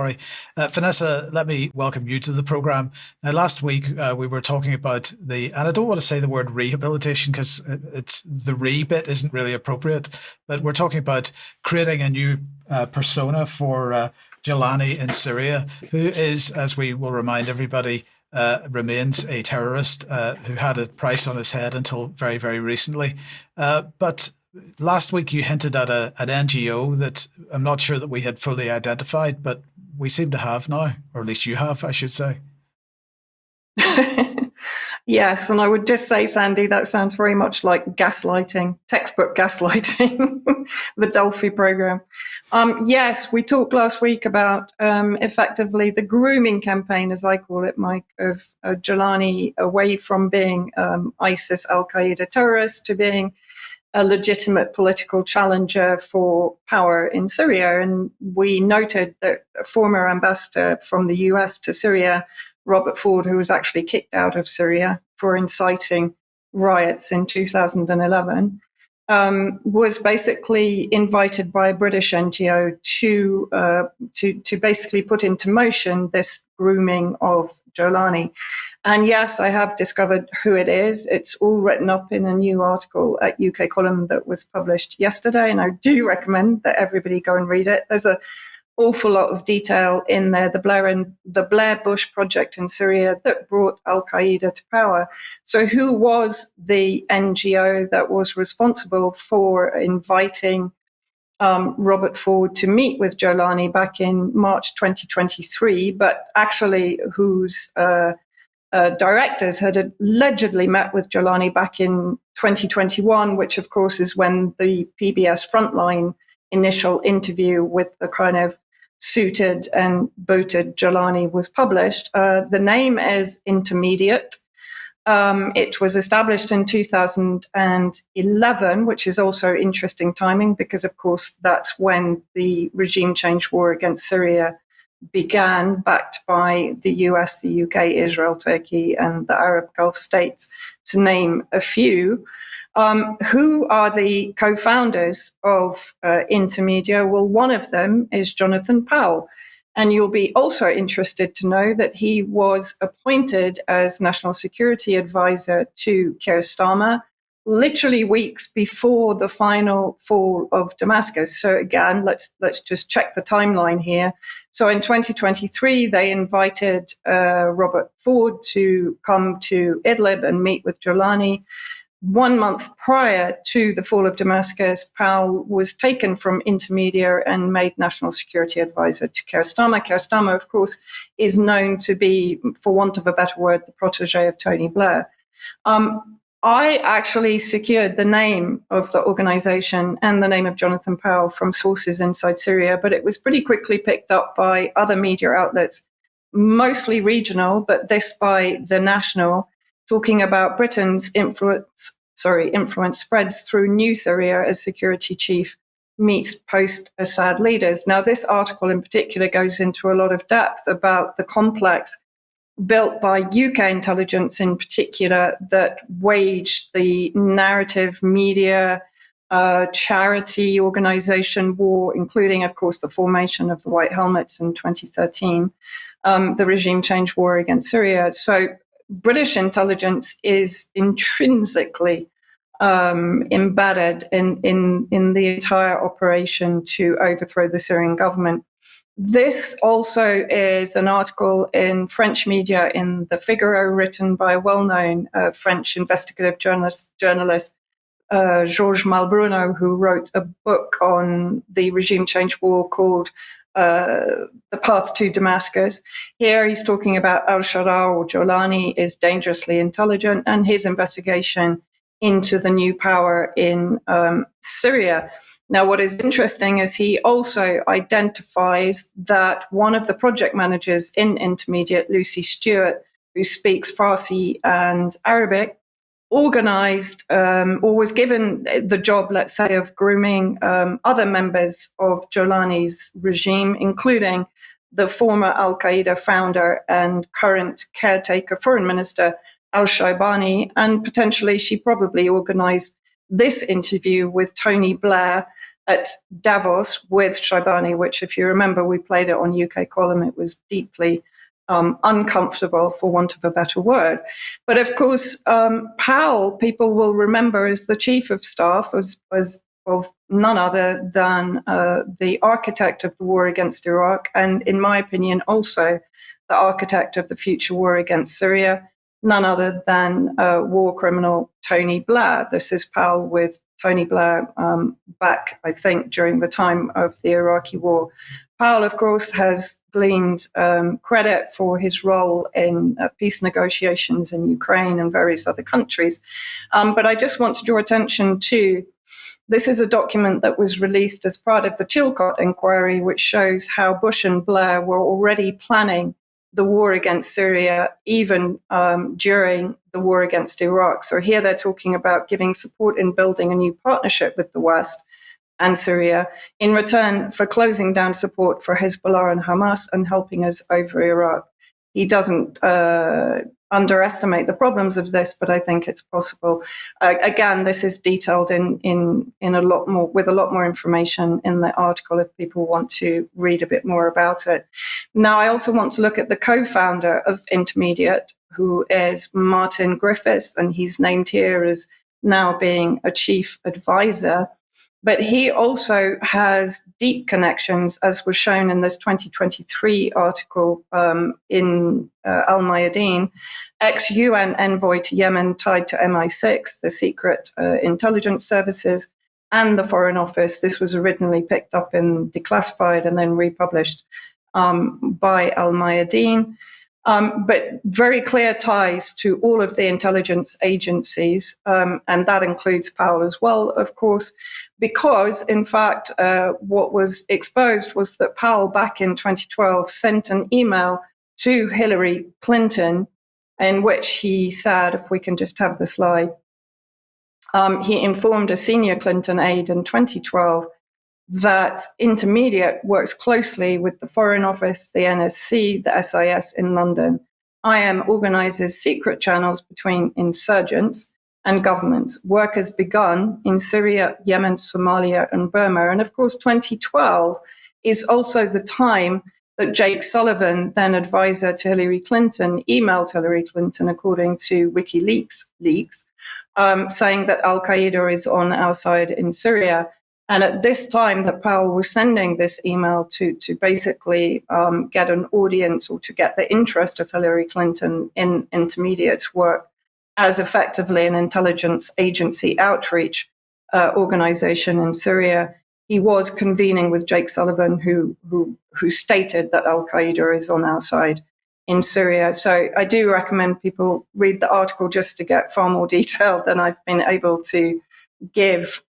Sorry. Vanessa, let me welcome you to the program. Now, last week we were talking about and I don't want to say the word rehabilitation because it's the bit isn't really appropriate, but we're talking about creating a new persona for Jolani in Syria, who is, as we will remind everybody, remains a terrorist who had a price on his head until very, very recently. But last week you hinted at an NGO that I'm not sure that we had fully identified, but we seem to have now, or at least you have, I should say. Yes, and I would just say, Sandy, that sounds very much like gaslighting, textbook gaslighting, the Delphi program. Yes, we talked last week about effectively the grooming campaign, as I call it, Mike, of Jolani away from being ISIS Al-Qaeda terrorist to being a legitimate political challenger for power in Syria. And we noted that a former ambassador from the US to Syria, Robert Ford, who was actually kicked out of Syria for inciting riots in 2011, was basically invited by a British NGO to basically put into motion this grooming of Jolani. And yes, I have discovered who it is. It's all written up in a new article at UK Column that was published yesterday, and I do recommend that everybody go and read it. There's an awful lot of detail in there. The Blair-Bush project in Syria that brought Al-Qaeda to power. So who was the NGO that was responsible for inviting Robert Ford to meet with Jolani back in March 2023, but actually whose directors had allegedly met with Jolani back in 2021, which of course is when the PBS Frontline initial interview with the kind of suited and booted Jolani was published. The name is Intermediate. It was established in 2011, which is also interesting timing because, of course, that's when the regime change war against Syria began, backed by the US, the UK, Israel, Turkey, and the Arab Gulf states, to name a few. Who are the co-founders of Intermedia? Well, one of them is Jonathan Powell. And you'll be also interested to know that he was appointed as National Security Advisor to Keir Starmer literally weeks before the final fall of Damascus. So again, let's just check the timeline here. So in 2023, they invited Robert Ford to come to Idlib and meet with Jolani. 1 month prior to the fall of Damascus, Powell was taken from Intermedia and made National Security Advisor to Keir Starmer. Keir Starmer, of course, is known to be, for want of a better word, the protege of Tony Blair. I actually secured the name of the organization and the name of Jonathan Powell from sources inside Syria, but it was pretty quickly picked up by other media outlets, mostly regional, but this by The National, talking about Britain's influence spreads through New Syria as security chief meets post-Assad leaders. Now, this article in particular goes into a lot of depth about the complex built by UK intelligence in particular that waged the narrative media charity organization war, including, of course, the formation of the White Helmets in 2013, the regime change war against Syria. So British intelligence is intrinsically embedded in the entire operation to overthrow the Syrian government. This also is an article in French media in the Figaro, written by a well-known French investigative journalist Georges Malbruno, who wrote a book on the regime change war called The Path to Damascus. Here he's talking about al-Sharaa, or Jolani, is dangerously intelligent, and his investigation into the new power in Syria. Now, what is interesting is he also identifies that one of the project managers in Intermediate, Lucy Stewart, who speaks Farsi and Arabic, organized or was given the job, let's say, of grooming other members of Jolani's regime, including the former Al-Qaeda founder and current caretaker foreign minister, al-Shaibani, and potentially she probably organized this interview with Tony Blair at Davos with Shaibani, which, if you remember, we played it on UK Column. It was deeply uncomfortable, for want of a better word. But of course, Powell, people will remember, as the chief of staff, was of none other than the architect of the war against Iraq, and in my opinion, also the architect of the future war against Syria, none other than war criminal Tony Blair. This is Powell with Tony Blair back, I think, during the time of the Iraqi war. Powell, of course, has gleaned credit for his role in peace negotiations in Ukraine and various other countries. But I just want to draw attention to, this is a document that was released as part of the Chilcot inquiry, which shows how Bush and Blair were already planning the war against Syria, even during the war against Iraq. So here they're talking about giving support in building a new partnership with the West and Syria in return for closing down support for Hezbollah and Hamas and helping us over Iraq. He doesn't underestimate the problems of this, but I think it's possible. Again, this is detailed in a lot more, with a lot more information in the article if people want to read a bit more about it. Now, I also want to look at the co-founder of Intermediate, who is Martin Griffiths, and he's named here as now being a chief advisor. But he also has deep connections, as was shown in this 2023 article in Al Mayadeen, ex-UN envoy to Yemen tied to MI6, the secret intelligence services, and the Foreign Office. This was originally picked up in Declassified and then republished by Al Mayadeen. But very clear ties to all of the intelligence agencies, and that includes Powell as well, of course, because, in fact, what was exposed was that Powell, back in 2012, sent an email to Hillary Clinton in which he said, if we can just have the slide, he informed a senior Clinton aide in 2012 that Intermediate works closely with the Foreign Office, the NSC, the SIS in London. IM organizes secret channels between insurgents and governments. Work has begun in Syria, Yemen, Somalia, and Burma. And of course, 2012 is also the time that Jake Sullivan, then advisor to Hillary Clinton, emailed Hillary Clinton, according to WikiLeaks leaks, saying that Al-Qaeda is on our side in Syria. And at this time that Powell was sending this email to basically get an audience or to get the interest of Hillary Clinton in Intermediate's work as effectively an intelligence agency outreach organization in Syria, he was convening with Jake Sullivan, who stated that Al-Qaeda is on our side in Syria. So I do recommend people read the article just to get far more detail than I've been able to give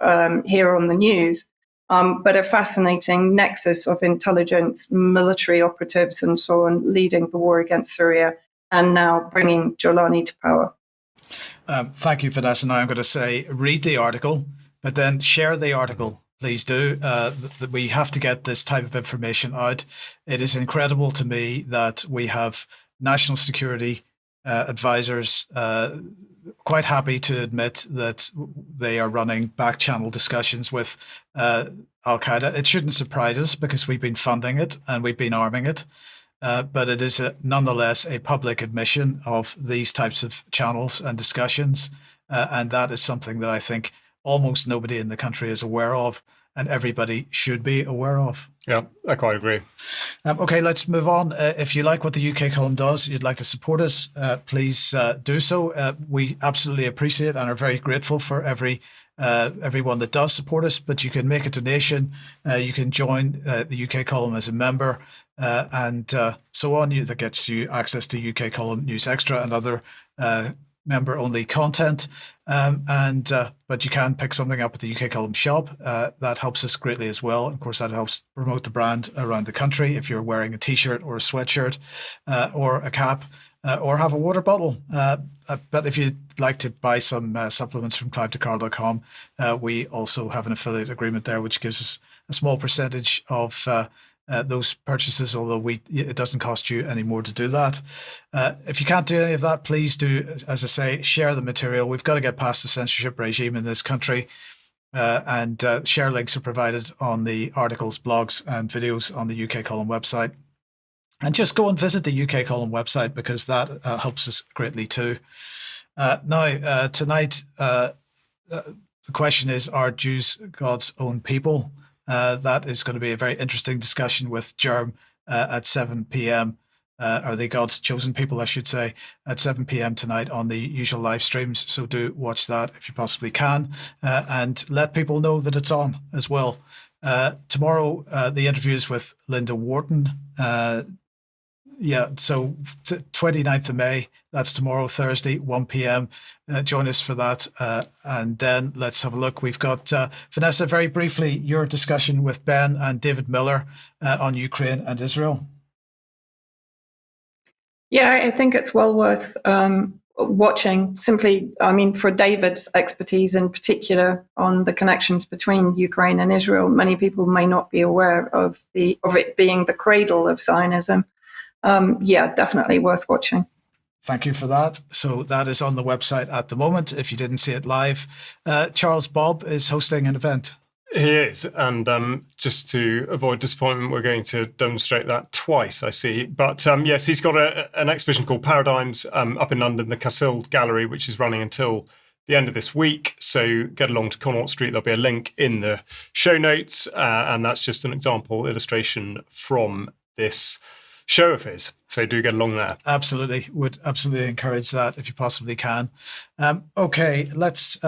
here on the news, but a fascinating nexus of intelligence, military operatives and so on, leading the war against Syria and now bringing Jolani to power. Thank you, Vanessa. Now I'm going to say, read the article, but then share the article. Please do. We have to get this type of information out. It is incredible to me that we have national security advisors quite happy to admit that they are running back channel discussions with Al-Qaeda. It shouldn't surprise us because we've been funding it and we've been arming it. But it is nonetheless a public admission of these types of channels and discussions. And that is something that I think almost nobody in the country is aware of, and everybody should be aware of. Yeah, I quite agree. Okay, let's move on. If you like what the UK column does, you'd like to support us, please do so. We absolutely appreciate and are very grateful for everyone that does support us, but you can make a donation. You can join the UK column as a member and so on. That gets you access to UK column News Extra and other member-only content. But you can pick something up at the UK column shop. That helps us greatly as well. Of course, that helps promote the brand around the country. If you're wearing a T-shirt or a sweatshirt or a cap or have a water bottle. But if you'd like to buy some supplements from clive2carl.com, we also have an affiliate agreement there, which gives us a small percentage of those purchases, although it doesn't cost you any more to do that. If you can't do any of that, please do, as I say, share the material. We've got to get past the censorship regime in this country. and share links are provided on the articles, blogs, and videos on the UK Column website. And just go and visit the UK Column website, because that helps us greatly too. Now, tonight, the question is, are Jews God's own people? That is going to be a very interesting discussion with Jerm at 7 p.m. Are they God's chosen people, I should say, at 7 p.m. tonight on the usual live streams. So do watch that if you possibly can, and let people know that it's on as well. Tomorrow, the interview is with Linda Wharton. So 29th of May, that's tomorrow, Thursday, 1 p.m. Join us for that. And then let's have a look. We've got, Vanessa, very briefly, your discussion with Ben and David Miller on Ukraine and Israel. Yeah, I think it's well worth watching. Simply, I mean, for David's expertise in particular on the connections between Ukraine and Israel, many people may not be aware of it being the cradle of Zionism. Definitely worth watching. Thank you for that. So that is on the website at the moment, if you didn't see it live. Charles Bob is hosting an event. He is, and just to avoid disappointment, we're going to demonstrate that twice, I see. But yes, he's got an exhibition called Paradigms up in London, the Cassill Gallery, which is running until the end of this week. So get along to Connaught Street. There'll be a link in the show notes, and that's just an example illustration from this show of his. So do get along there. Absolutely. Would absolutely encourage that if you possibly can. Okay, let's